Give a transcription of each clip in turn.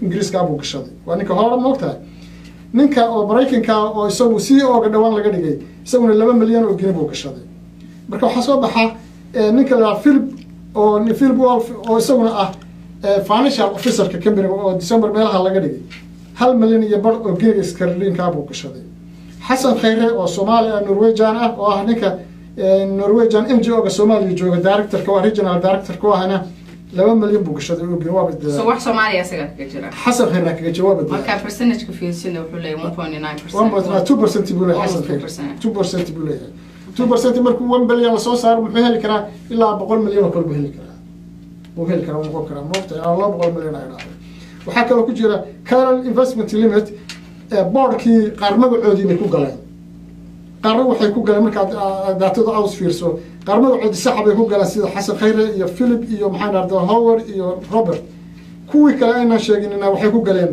ingiriiska abuu gashaday waa ninka hore moogtahay ninka oo maraykanka oo isagu CEO ga dhawaan laga dhigay isaguna 2 milyan oo gini buu gashaday marka waxa soo baxa ninka la Philip Wolf oo isaguna ah financial officer ka company oo December meelaha laga dhigay 1 milyan iyo bar oo gini sterling abuu gashaday Xasan Khayre oo Soomaaliya Norwegian ah oo ah ninka Norwegian NGO ga Soomaaliya jooga director ka regional director ka ahna 2 milyan buu gashaday oo gini waa badalay soo wax Soomaaliya isaga ka jira Xasan Khayre ka jawaab badalay marka percentage ka fiilsina wuxuu leeyahay 1.9% buu leeyahay Xasan Khayre 2% buu leeyahay 2% markuu 1 bilyan la soo saaro muxuu heli karaa ilaa 100 milyan oo kale buu heli karaa uu karaa moogta 200 milyan ay dhacday waxa kale ku jira current investment limit boardkii qaar magacoodii bay ku galeen qaar waxay ku galeen marka daatada aws fiirso qaar magacoodii sax bay ku galeen sida Xasan Khayre iyo Philip iyo maxamed Howard iyo Robert kuwii kale ayna sheeginina waxay ku galeen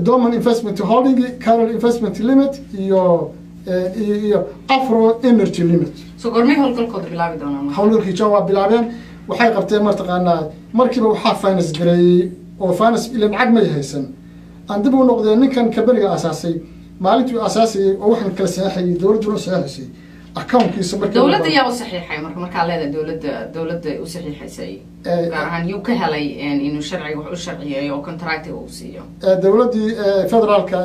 Doman Investment Holding current investment limit iyo Afro Energy limit soo gormay hawlgalkooda bilaabi doonaan hawlgalkii jawaab bilaabeen waxay qabteen martaqaanaa markiiba waxa finance gareeyay oo finance ilaa lacag ma haysan aan dib u noqdeen ninkan kabariga asaasay maalintii asaasay oo waxaan kala saxay dawladdu u saxaysay accountkiisa markii dawladda yaa u saxiixay marka leedahay dawladda u saxiixaysay gaar ahaan uu ka helay inuu sharciga wax u sharciyeeyo oo contract uu siiyo dawladdii federaalka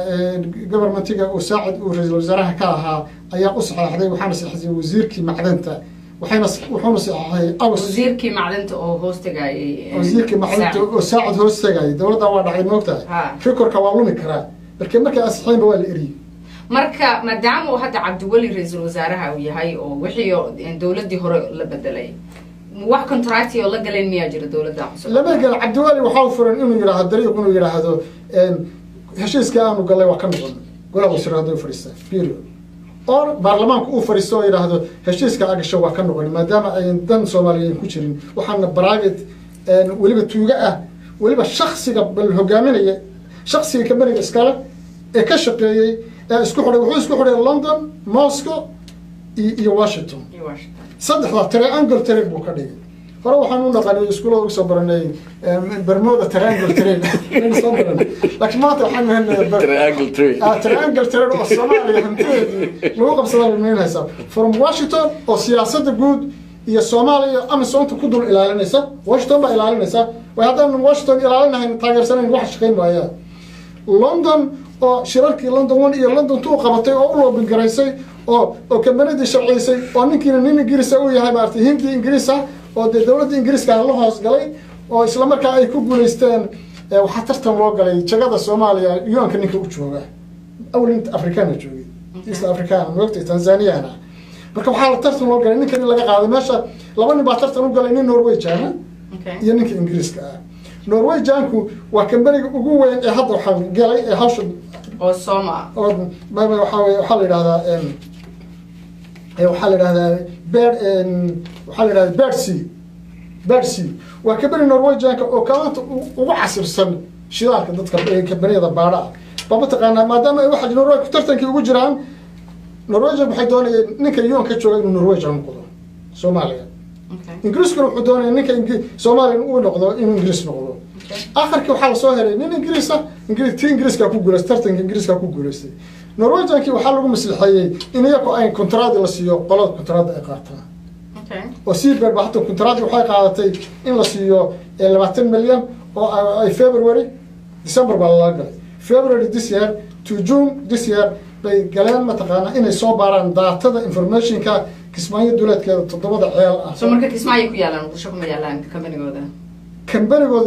governmentiga oo saacid uu ra'iisul wasaaraha ka ahaa ayaa u saxiixday waxaana saxiixay wasiirkii macdanta wuxuuna saxiixay wasiirkii macdanta oo hoos tagay wasiirkii macdanta oo saacid hoos tagay dawladda waa dhacay moogtahay rekorka waa lumi karaa marka asxiinba waa la eriyay marka maadaama uu hadda Cabdiwali ra'iisul wasaaraha uu yahay oo wixii dawladii hore la bedelay wax contract oo la galeen miyaa jira dawladda cusub lama gal Cabdiwali waxa uu furan inuu yiraahdo dariiq inuu yiraahdo heshiiska aanu galay waa ka noqon golaha wasiirada fariista period or baarlamaanku uu fariisto yiraahdo heshiiska agasho waa ka noqon maadaama ay dan Soomaaliyeed ku jirin waxaana private waliba tuuga ah waliba shakhsiga bal hogaaminaya shakhsiga ka bariga iskala ee ka shaqeeyay isku xidhay London Moscow iyo Washington saddexda triangle trade buu ka dhigay hore waxaan u naqanay iskuulada soo baranay Bermuda triangle trade soo baranay laakiin maanta waxaan nahay triangle trade oo Soomaaliya hanteedii lagu qabsaday meelaysa from Washington oo siyaasadda guud iyo Soomaaliya ama soonta ku dul ilaalinaysa Washington ba ilaalinaysa way haddana Washington ilaalinayn taageersanay wax shaqeynaya London oo shirarkii London 1 iyo London 2 qabatay oo u loobin garaysay oo kambanadii sharciisay oo ninkiina nin Ingiriis ah u yahay maartay Hindi Ingiriis ah oo dawladda Ingiriiska la hoos galay oo isla markaa ay ku guuleysteen waxa tartan loo galay jagada Soomaaliya yoonka ninka u jooga awlinta Afrikaana joogay East African waqti Tanzania marka waxa la tartan loo galay ninka laga qaaday meesha laba nin baa tartan u galay nin Norwegian iyo ninka Ingiriiska ah Norwegianku waa kambaniga ugu weyn ee hadda waxa galay ee hawsha oo Sooma oo waxa la yiraahdaa waxa la yiraahdaa Bersea waa kambani Norwegianka oo kaanta ugu casirsan shidaalka dadka kambaniyada baadha baba taqaana maadaama ay waxa Norway tartankii ugu jiraan Norwegian waxay doonayeen ninka yoon ka jooga inuu Norwegian noqdo Soomaaliya Ingiriiska wuxuu doonayay ninka Soomaaliya uu noqdo inuu Ingiriis noqdo آخر حال صهري نين إنجليزا إنجليز كأكو جلست ترتين إنجليز كأكو جلست نرويج كي وحلو مثل حيي إن يكو أي كونتراد لسيو قلاد كونتراد إقاطها وسير بربحته كونتراد وحاي قاعدتي إن لسيو 200 مليون أو أي فبراير ديسمبر بالله فبراير this year to June this year بجلان ما تقانا إن يصابران داتا information كا كسماية دولت كده تضبط عيال. سو مركز كسماية كيالان وشكو ميالان كمبني جودا. كمبني جودا.